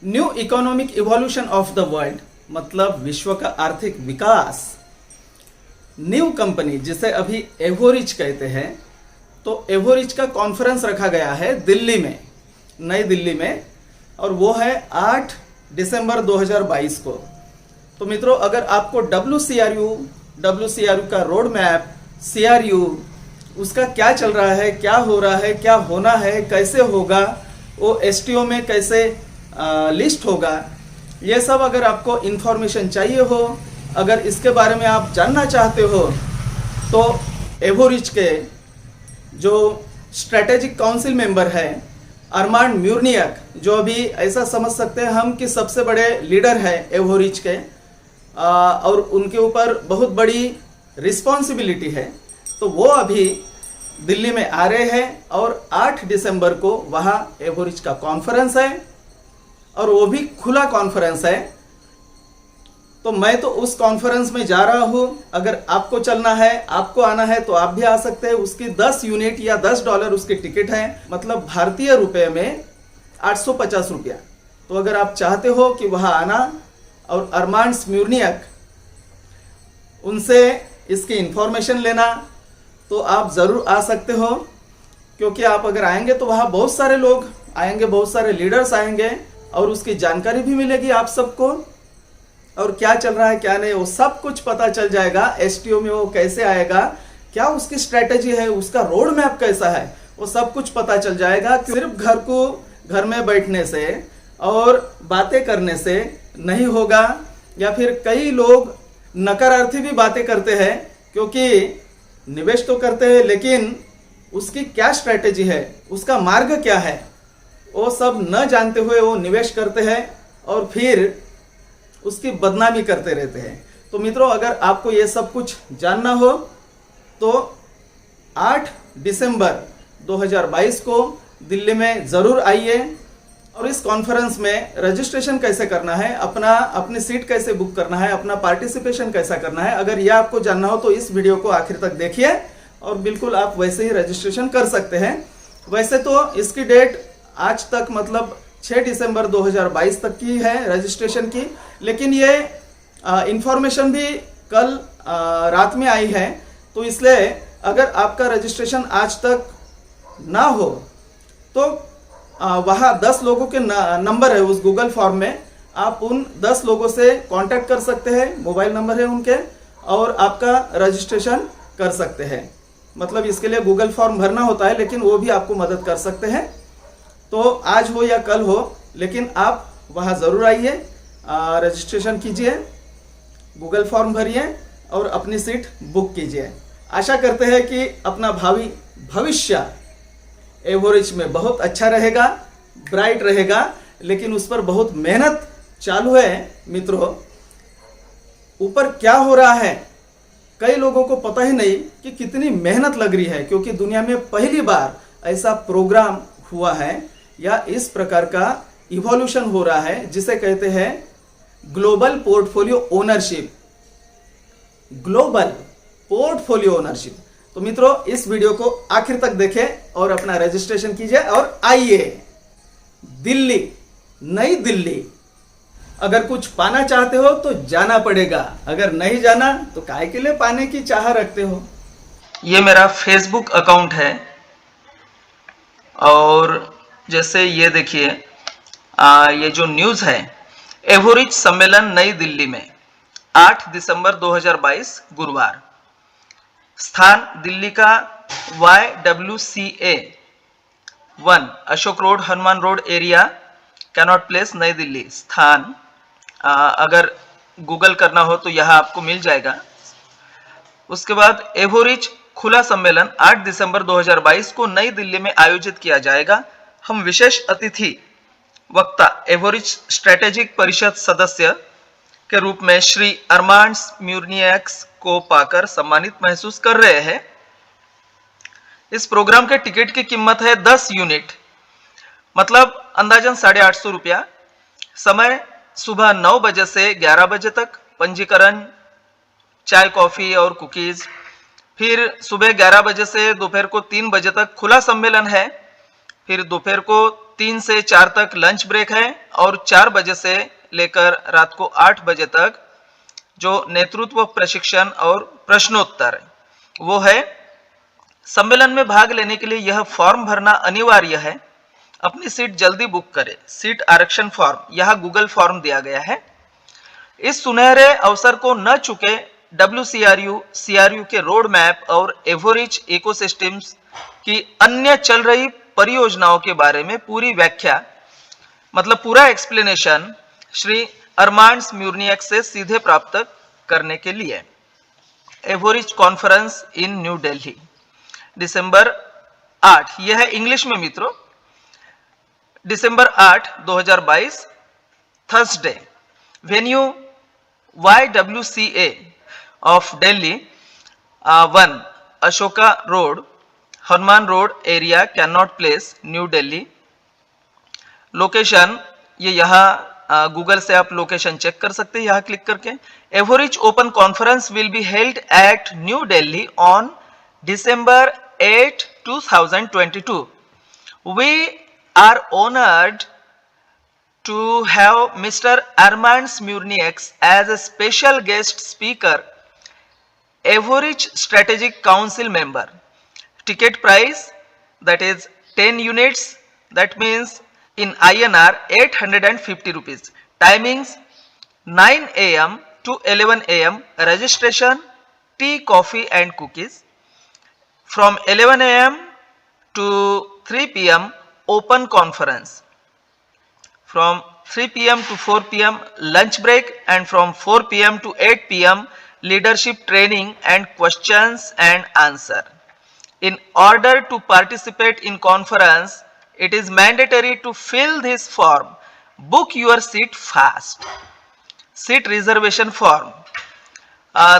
New economic evolution of the world मतलब विश्व का आर्थिक विकास। न्यू कंपनी जिसे अभी एवोरिच कहते हैं, तो एवोरिच का कॉन्फ्रेंस रखा गया है दिल्ली में, नई दिल्ली में, और वो है 8 दिसंबर 2022 को। तो मित्रों, अगर आपको WCRU का रोड मैप, CRU उसका क्या चल रहा है, क्या हो रहा है, क्या होना है, कैसे होगा, वो STO में कैसे लिस्ट होगा, ये सब अगर आपको इन्फॉर्मेशन चाहिए हो, अगर इसके बारे में आप जानना चाहते हो, तो एवोरिच के जो स्ट्रेटेजिक काउंसिल मेंबर है अरमांड म्यूरनियक, जो अभी ऐसा समझ सकते हैं हम कि सबसे बड़े लीडर है एवोरिच के, और उनके ऊपर बहुत बड़ी रिस्पॉन्सिबिलिटी है, तो वो अभी दिल्ली में आ रहे हैं और 8 दिसंबर को वहाँ एवोरिच का कॉन्फ्रेंस है, और वो भी खुला कॉन्फ्रेंस है। तो मैं तो उस कॉन्फ्रेंस में जा रहा हूँ। अगर आपको चलना है, आपको आना है, तो आप भी आ सकते हैं। उसकी 10 यूनिट या $10 उसकी टिकट है, मतलब भारतीय रुपए में 850 रुपया। तो अगर आप चाहते हो कि वहाँ आना और अरमांड म्यूरनियक उनसे इसकी इंफॉर्मेशन लेना, तो आप ज़रूर आ सकते हो। क्योंकि आप अगर आएंगे तो वहाँ बहुत सारे लोग आएंगे, बहुत सारे लीडर्स आएंगे, और उसकी जानकारी भी मिलेगी आप सबको, और क्या चल रहा है क्या नहीं वो सब कुछ पता चल जाएगा। STO में वो कैसे आएगा, क्या उसकी स्ट्रेटेजी है, उसका रोड मैप कैसा है, वो सब कुछ पता चल जाएगा। सिर्फ घर में बैठने से और बातें करने से नहीं होगा, या फिर कई लोग नकारार्थी भी बातें करते हैं, क्योंकि निवेश तो करते हैं लेकिन उसकी क्या स्ट्रेटेजी है, उसका मार्ग क्या है, वो सब न जानते हुए वो निवेश करते हैं और फिर उसकी बदनामी करते रहते हैं। तो मित्रों, अगर आपको ये सब कुछ जानना हो तो 8 दिसंबर 2022 को दिल्ली में ज़रूर आइए। और इस कॉन्फ्रेंस में रजिस्ट्रेशन कैसे करना है, अपनी सीट कैसे बुक करना है, अपना पार्टिसिपेशन कैसा करना है, अगर यह आपको जानना हो तो इस वीडियो को आखिर तक देखिए, और बिल्कुल आप वैसे ही रजिस्ट्रेशन कर सकते हैं। वैसे तो इसकी डेट आज तक मतलब 6 दिसंबर 2022 तक की है रजिस्ट्रेशन की, लेकिन ये इंफॉर्मेशन भी कल रात में आई है। तो इसलिए अगर आपका रजिस्ट्रेशन आज तक ना हो तो वहाँ 10 लोगों के नंबर है उस गूगल फॉर्म में, आप उन 10 लोगों से कांटेक्ट कर सकते हैं, मोबाइल नंबर है उनके, और आपका रजिस्ट्रेशन कर सकते हैं। मतलब इसके लिए गूगल फॉर्म भरना होता है, लेकिन वो भी आपको मदद कर सकते हैं। तो आज हो या कल हो, लेकिन आप वहाँ ज़रूर आइए, रजिस्ट्रेशन कीजिए, गूगल फॉर्म भरिए और अपनी सीट बुक कीजिए। आशा करते हैं कि अपना भविष्य एवोरिच में बहुत अच्छा रहेगा, ब्राइट रहेगा, लेकिन उस पर बहुत मेहनत चालू है मित्रों। ऊपर क्या हो रहा है कई लोगों को पता ही नहीं कि कितनी मेहनत लग रही है, क्योंकि दुनिया में पहली बार ऐसा प्रोग्राम हुआ है या इस प्रकार का इवोल्यूशन हो रहा है जिसे कहते हैं global portfolio ownership. Global portfolio ownership. तो मित्रों, इस वीडियो को आखिर तक देखें और अपना रजिस्ट्रेशन कीजिए और आइए दिल्ली, नई दिल्ली। अगर कुछ पाना चाहते हो तो जाना पड़ेगा, अगर नहीं जाना तो काहे के लिए पाने की चाह रखते हो। ये मेरा फेसबुक अकाउंट है, और जैसे ये देखिए, ये जो न्यूज़ है, एवोरिच सम्मेलन नई दिल्ली में 8 दिसंबर 2022 गुरुवार, स्थान दिल्ली का YWCA 1 Ashok road, Hanuman road area, cannot place, नई दिल्ली। स्थान अगर गूगल करना हो तो यह आपको मिल जाएगा। उसके बाद एवोरिच खुला सम्मेलन 8 दिसंबर 2022 को नई दिल्ली में आयोजित किया जाएगा। हम विशेष अतिथि वक्ता एवोरिच स्ट्रेटेजिक परिषद सदस्य के रूप में श्री अरमांड म्यूरनियक को पाकर सम्मानित महसूस कर रहे हैं। इस प्रोग्राम के टिकट की कीमत है 10 यूनिट, मतलब अंदाजन 850 रुपया। समय सुबह 9 बजे से 11 बजे तक। पंजीकरण, चाय, कॉफी और कुकीज। फिर सुबह 11 बजे से दोपहर को 3 बजे तक खुला सम्मेलन है। फिर दोपहर को 3 से 4 तक लंच ब्रेक है और 4 बजे से लेकर रात को 8 बजे तक जो नेतृत्व प्रशिक्षण और प्रश्नोत्तर वो है। सम्मेलन में भाग लेने के लिए यह फॉर्म भरना अनिवार्य है। अपनी सीट जल्दी बुक करें। सीट आरक्षण फॉर्म यहाँ गूगल फॉर्म दिया गया है। इस सुनहरे अवसर को न चुके। WCRU CRU के रोड मैप और एवोरिच इकोसिस्टम्स की अन्य चल रही परियोजनाओं के बारे में पूरी व्याख्या मतलब पूरा एक्सप्लेनेशन श्री अरमांड्स म्यूरनियक से सीधे प्राप्त करने के लिए एवोरिच कॉन्फ्रेंस इन न्यू दिल्ली दिसंबर 8, यह है इंग्लिश में मित्रों, दिसंबर 8, 2022 Thursday. Venue YWCA of Delhi 1 Ashoka road, Hanuman road area, cannot place, new Delhi. Location ये यहाँ गूगल से आप लोकेशन चेक कर सकते हैं यहाँ क्लिक करके। Avorich open conference will be held at New Delhi on December 8, 2022. We are honored to have Mr. Armands Murnieks as a special guest speaker, Evorich Strategic Council member. Ticket price that is 10 units, that means in INR 850 rupees. Timings 9 AM to 11 AM. Registration, tea, coffee and cookies. From 11 AM to 3 PM open conference. From 3 PM to 4 PM lunch break, and from 4 PM to 8 PM leadership training and questions and answer. In order to participate in conference, it is mandatory to fill this form. Book your seat fast. Seat reservation form.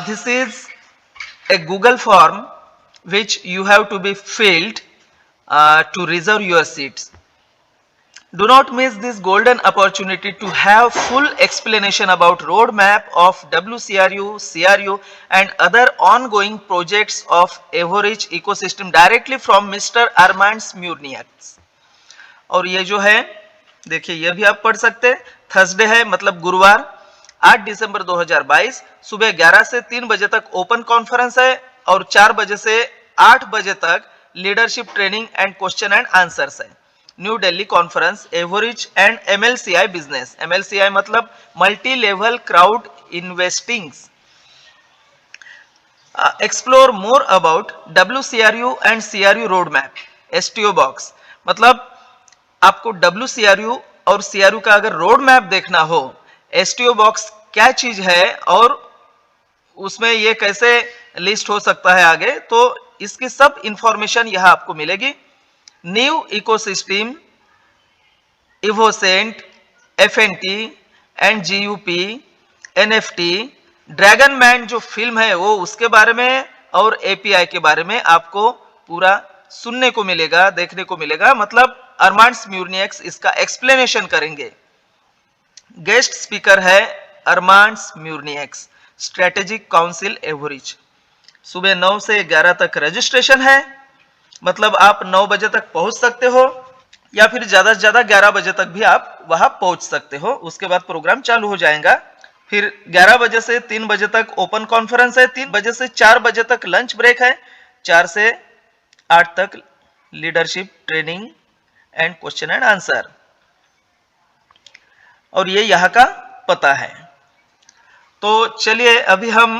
This is a Google form which you have to be filled to reserve your seats. Do not miss this golden opportunity to have full explanation about roadmap of WCRU, CRU and other ongoing projects of Evorich ecosystem directly from Mr. Armands Murnieks. और ये जो है देखिए ये भी आप पढ़ सकते हैं। थर्सडे है मतलब गुरुवार 8 दिसंबर 2022 सुबह 11 से 3 बजे तक ओपन कॉन्फ्रेंस है और 4 बजे से 8 बजे तक leadership training and question and answers है। New Delhi conference Avorich and MLCI business. MLCI मतलब multi level crowd investings. Explore more about WCRU and CRU road map. STO box मतलब आपको WCRU और CRU का अगर रोड मैप देखना हो, STO box क्या चीज है और उसमें ये कैसे लिस्ट हो सकता है आगे, तो इसकी सब इंफॉर्मेशन यहां आपको मिलेगी। न्यू इकोसिस्टम, इवोसेंट, FNT and GUP, NFT, dragon man जो फिल्म है वो उसके बारे में और API के बारे में आपको पूरा सुनने को मिलेगा, देखने को मिलेगा। मतलब अरमांड्स म्यूरनियक्स इसका एक्सप्लेनेशन करेंगे। गेस्ट स्पीकर है अरमांड्स म्यूरनियक्स, स्ट्रेटेजिक काउंसिल एवोरिच। सुबह 9 से 11 तक रजिस्ट्रेशन है, मतलब आप 9 बजे तक पहुंच सकते हो या फिर ज्यादा से ज्यादा 11 बजे तक भी आप वहां पहुंच सकते हो। उसके बाद प्रोग्राम चालू हो जाएगा। फिर 11 बजे से 3 बजे तक ओपन कॉन्फ्रेंस है, 3 बजे से 4 बजे तक लंच ब्रेक है, 4 से 8 तक leadership training and question and answer. और ये यहाँ का पता है। तो चलिए अभी हम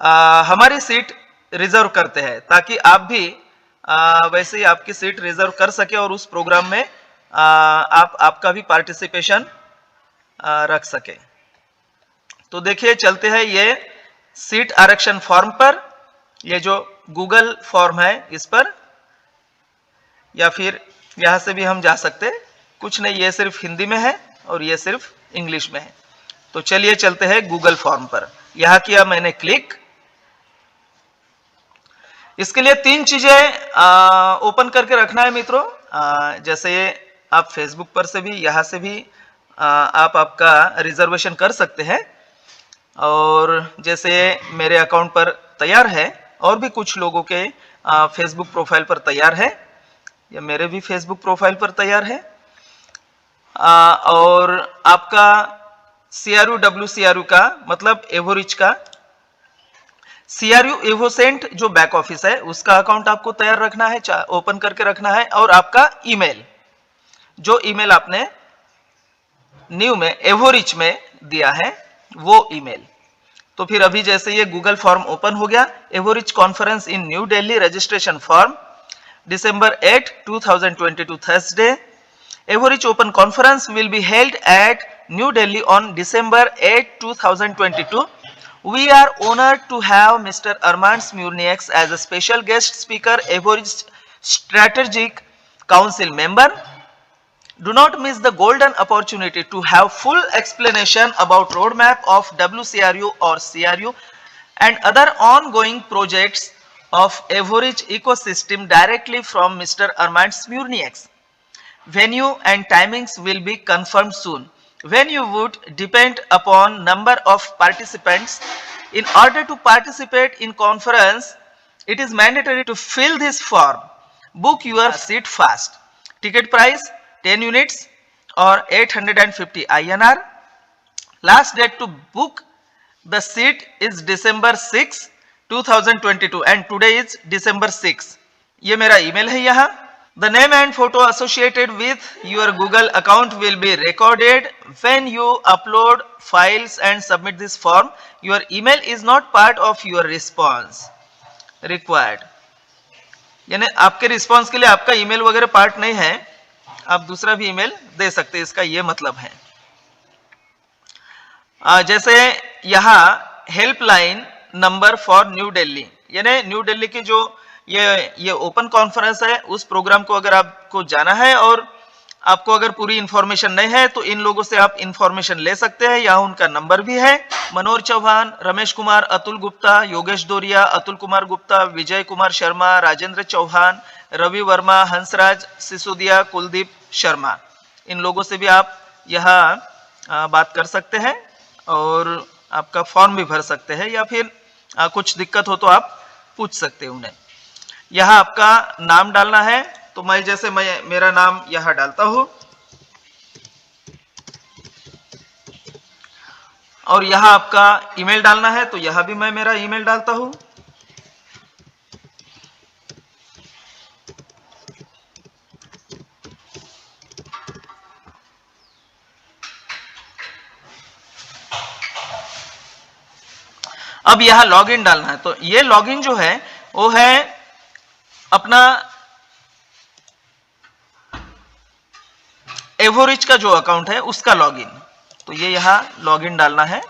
हमारी सीट रिजर्व करते हैं ताकि आप भी वैसे ही आपकी सीट रिजर्व कर सके और उस प्रोग्राम में आपका भी पार्टिसिपेशन रख सके। तो देखिए चलते हैं ये सीट आरक्षण फॉर्म पर, ये जो गूगल फॉर्म है इस पर, या फिर यहां से भी हम जा सकते हैं। कुछ नहीं, ये सिर्फ हिंदी में है और ये सिर्फ इंग्लिश में है। तो चलिए चलते हैं गूगल फॉर्म पर। यहां किया मैंने क्लिक। इसके लिए 3 चीजें ओपन करके रखना है मित्रों। जैसे आप फेसबुक पर से भी, यहां से भी आप आपका रिजर्वेशन कर सकते हैं। और जैसे मेरे अकाउंट पर तैयार है और भी कुछ लोगों के फेसबुक प्रोफाइल पर तैयार है, ये मेरे भी फेसबुक प्रोफाइल पर तैयार है। और आपका CRU WCRU का मतलब एवोरिच का CRU एवोसेंट जो बैक ऑफिस है उसका अकाउंट आपको तैयार रखना है, ओपन करके रखना है। और आपका ईमेल, जो ईमेल आपने न्यू में एवोरिच में दिया है वो ईमेल। तो फिर अभी जैसे ये गूगल फॉर्म ओपन हो गया, Avorich conference in new Delhi registration form December 8, 2022 Thursday. Everich Open Conference will be held at New Delhi on December 8, 2022. We are honored to have Mr. Armand Smirnieks as a special guest speaker, Everich Strategic Council member. Do not miss the golden opportunity to have full explanation about roadmap of WCRU or CRU and other ongoing projects of Everich ecosystem directly from Mr. Armand Smirnieks. Venue and timings will be confirmed soon. Venue would depend upon number of participants. In order to participate in conference, it is mandatory to fill this form. Book your seat fast. Ticket price 10 units or 850 INR. Last date to book the seat is December 6, 2022 and today is December 6. ये मेरा email है यहाँ। The name and photo associated with your Google account will be recorded when you upload files and submit this form. Your email is not part of your response required. यानी आपके response के लिए आपका email वगैरह part नहीं है, आप दूसरा भी ईमेल दे सकते हैं, इसका ये मतलब है। जैसे यहाँ helpline number for new Delhi, यानी न्यू दिल्ली की जो ये ओपन कॉन्फ्रेंस है उस प्रोग्राम को अगर आपको जाना है और आपको अगर पूरी इंफॉर्मेशन नहीं है तो इन लोगों से आप इंफॉर्मेशन ले सकते हैं। यहाँ उनका नंबर भी है, मनोज चौहान, रमेश कुमार, अतुल गुप्ता, योगेश दोरिया, अतुल कुमार गुप्ता, विजय कुमार शर्मा, राजेंद्र चौहान, रवि वर्मा, हंसराज सिसोदिया, कुलदीप शर्मा, इन लोगों से भी आप यहाँ बात कर सकते हैं और आपका फॉर्म भी भर सकते हैं, या फिर कुछ दिक्कत हो तो आप पूछ सकते हैं उन्हें। यहाँ आपका नाम डालना है, तो मैं मेरा नाम यहाँ डालता हूं और यहाँ आपका ईमेल डालना है, तो यहाँ भी मैं मेरा ईमेल डालता हूं। अब यहाँ लॉगिन डालना है, तो ये लॉगिन जो है वो है अपना एवोरिच का जो अकाउंट है उसका लॉगिन, तो ये यहां लॉगिन डालना है।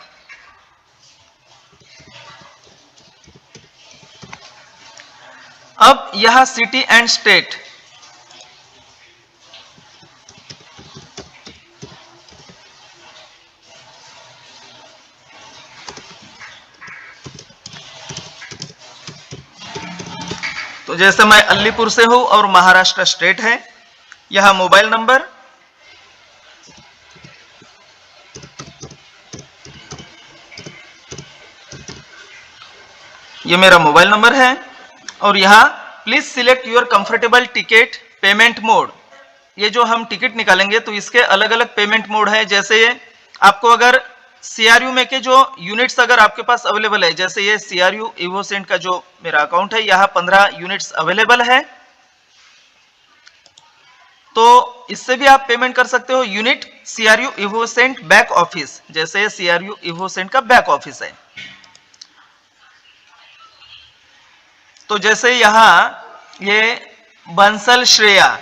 अब यहां सिटी एंड स्टेट, तो जैसे मैं अलीपुर से हूं और महाराष्ट्र स्टेट है। यहां मोबाइल नंबर, ये मेरा मोबाइल नंबर है। और यहां please select your comfortable ticket payment mode, ये जो हम टिकट निकालेंगे तो इसके अलग अलग पेमेंट मोड है। जैसे आपको अगर CRU में के जो यूनिट्स अगर आपके पास अवेलेबल है, जैसे ये CRU एवोसेंट का जो मेरा अकाउंट है, यहाँ 15 यूनिट्स अवेलेबल है, तो इससे भी आप पेमेंट कर सकते हो। यूनिट CRU एवोसेंट बैक ऑफिस, जैसे CRU एवोसेंट का बैक ऑफिस है, तो जैसे यहाँ ये बंसल श्रेया,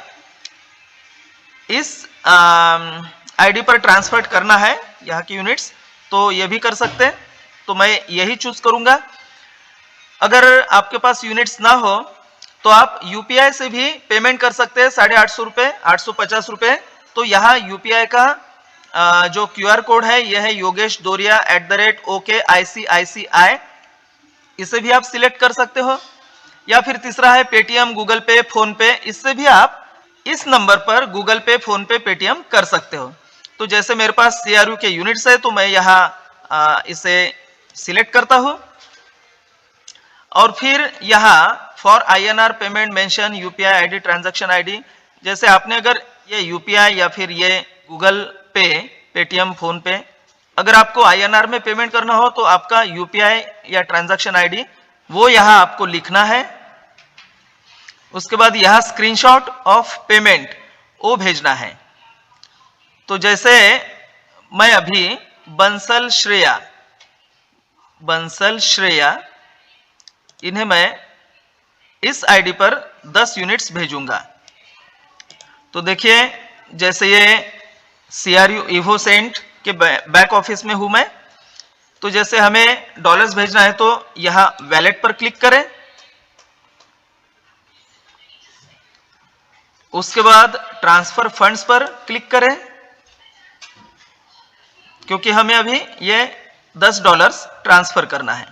इस आईडी पर ट्रांसफर करना है यहाँ की यूनिट्स, तो ये भी कर सकते हैं, तो मैं यही चूज करूंगा। अगर आपके पास यूनिट्स ना हो तो आप UPI से भी पेमेंट कर सकते हैं, 850 रुपए, 850 रुपए। तो यहाँ UPI का जो QR कोड है यह है योगेश दोरिया @OKICICI, इसे भी आप सिलेक्ट कर सकते हो। या फिर तीसरा है पेटीएम, गूगल पे, फोन पे, इससे भी आप इस नंबर पर गूगल पे, फोन पे, पेटीएम कर सकते हो। तो जैसे मेरे पास CRU के यूनिट्स है तो मैं यहाँ इसे सिलेक्ट करता हूं और फिर यहाँ for INR payment mention UPI ID transaction ID। जैसे आपने अगर ये UPI या फिर ये गूगल पे, पेटीएम, फोन पे, अगर आपको INR में पेमेंट करना हो तो आपका UPI या ट्रांजैक्शन ID वो यहाँ आपको लिखना है। उसके बाद यहाँ स्क्रीनशॉट ऑफ पेमेंट वो भेजना है। तो जैसे मैं अभी बंसल श्रेया इन्हें मैं इस आईडी पर 10 यूनिट्स भेजूंगा। तो देखिए जैसे ये CRU इवोसेंट के बैक ऑफिस में हूं मैं। तो जैसे हमें डॉलर्स भेजना है तो यहां वैलेट पर क्लिक करें। उसके बाद ट्रांसफर फंड्स पर क्लिक करें, क्योंकि हमें अभी ये $10 ट्रांसफर करना है।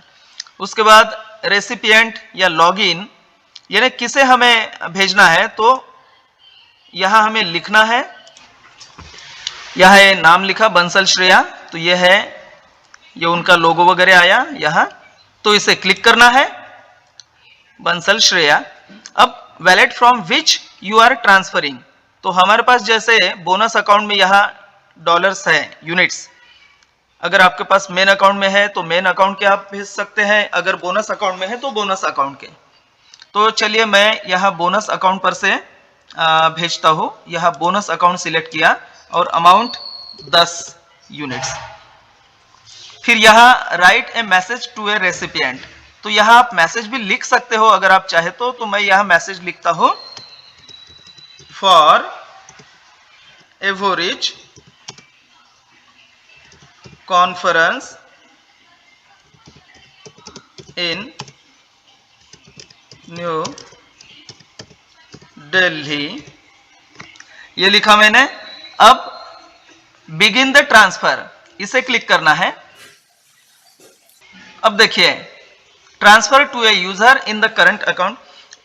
उसके बाद रेसिपिएंट या लॉगिन यानी किसे हमें भेजना है तो यहां हमें लिखना है। यह नाम लिखा बंसल श्रेया, तो ये है, ये उनका लोगो वगैरह आया यहां, तो इसे क्लिक करना है बंसल श्रेया। अब wallet from which you are transferring, तो हमारे पास जैसे बोनस अकाउंट में यहाँ डॉलर्स है, यूनिट्स। अगर आपके पास मेन अकाउंट में है तो मेन अकाउंट के आप भेज सकते हैं, अगर बोनस अकाउंट में है तो बोनस अकाउंट के। तो चलिए मैं यहाँ बोनस अकाउंट पर से भेजता हूँ। यहाँ बोनस अकाउंट सिलेक्ट किया और अमाउंट 10 यूनिट्स। फिर यहाँ write a message to a recipient, तो यहाँ आप मैसेज भी लिख सकते हो अगर आप चाहे तो मैं यहाँ मैसेज लिखता हूँ for average conference in new Delhi, ये लिखा मैंने। अब बिगिन द ट्रांसफर, इसे क्लिक करना है। अब देखिए transfer to a user in the current account,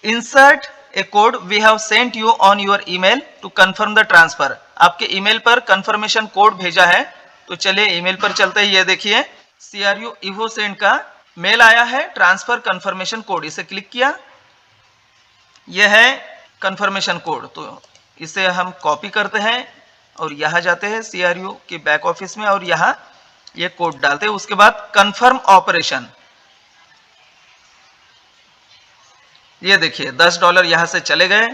insert a code we have sent you on your email to confirm the transfer. आपके ईमेल पर कंफर्मेशन कोड भेजा है, तो चलिए ईमेल पर चलते हैं। ये देखिए CRU इवोसेंट का मेल आया है, ट्रांसफर कंफर्मेशन कोड, इसे क्लिक किया। यह है कंफर्मेशन कोड, तो इसे हम कॉपी करते हैं और यहाँ जाते हैं CRU के बैक ऑफिस में और यहाँ ये कोड डालते हैं। उसके बाद कंफर्म ऑपरेशन, ये देखिए $10 यहाँ से चले गए।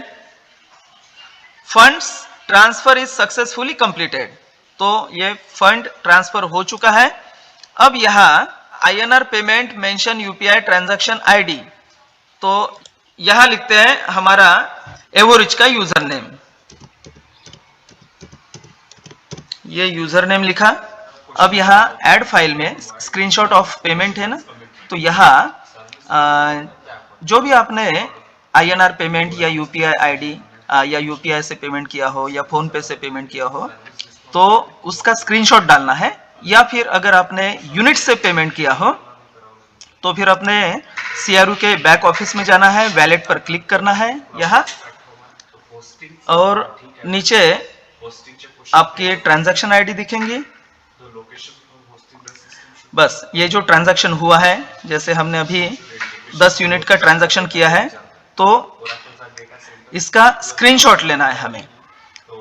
Funds transfer is successfully completed, तो ये फंड ट्रांसफर हो चुका है। अब यहाँ INR payment mention UPI transaction ID, तो यहाँ लिखते हैं हमारा एवोरिच का यूजर नेम, ये यूजर नेम लिखा। अब यहाँ ऐड फाइल में स्क्रीनशॉट ऑफ पेमेंट है ना, तो यहाँ जो भी आपने INR पेमेंट या UPI ID या UPI से पेमेंट किया हो या फोन पे से पेमेंट किया हो तो उसका स्क्रीनशॉट डालना है, या फिर अगर आपने यूनिट से पेमेंट किया हो तो फिर अपने CRU के बैक ऑफिस में जाना है, वैलेट पर क्लिक करना है यहाँ, और नीचे आपके ट्रांजैक्शन ID दिखेंगे। बस ये जो ट्रांजैक्शन हुआ है, जैसे हमने अभी 10 यूनिट का ट्रांजैक्शन किया है, तो इसका स्क्रीनशॉट लेना है हमें।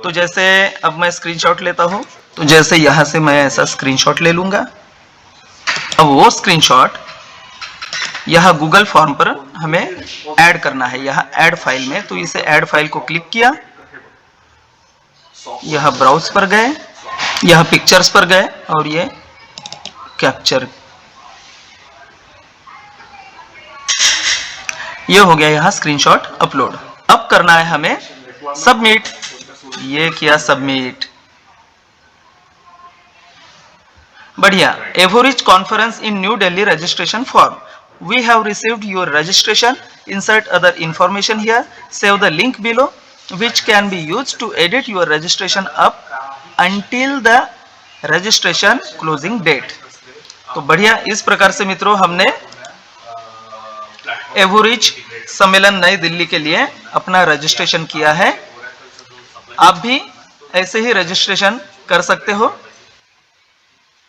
तो जैसे अब मैं स्क्रीनशॉट लेता हूं, तो जैसे यहां से मैं ऐसा स्क्रीनशॉट ले लूंगा। अब वो स्क्रीनशॉट यहां गूगल फॉर्म पर हमें ऐड करना है, यहां ऐड फाइल में। तो इसे ऐड फाइल को क्लिक किया, यहां ब्राउज पर गए, यहां पिक्चर्स पर गए और ये कैप्चर, ये हो गया यहाँ स्क्रीनशॉट अपलोड। अब करना है हमें सबमिट, ये किया सबमिट। बढ़िया। Avorich conference in new Delhi registration form, we have received your registration, insert other information here, save the link below which can be used to edit your registration up until the registration closing date। तो बढ़िया, इस प्रकार से मित्रों हमने एवोरिच सम्मेलन नई दिल्ली के लिए अपना रजिस्ट्रेशन किया है। आप भी ऐसे ही रजिस्ट्रेशन कर सकते हो।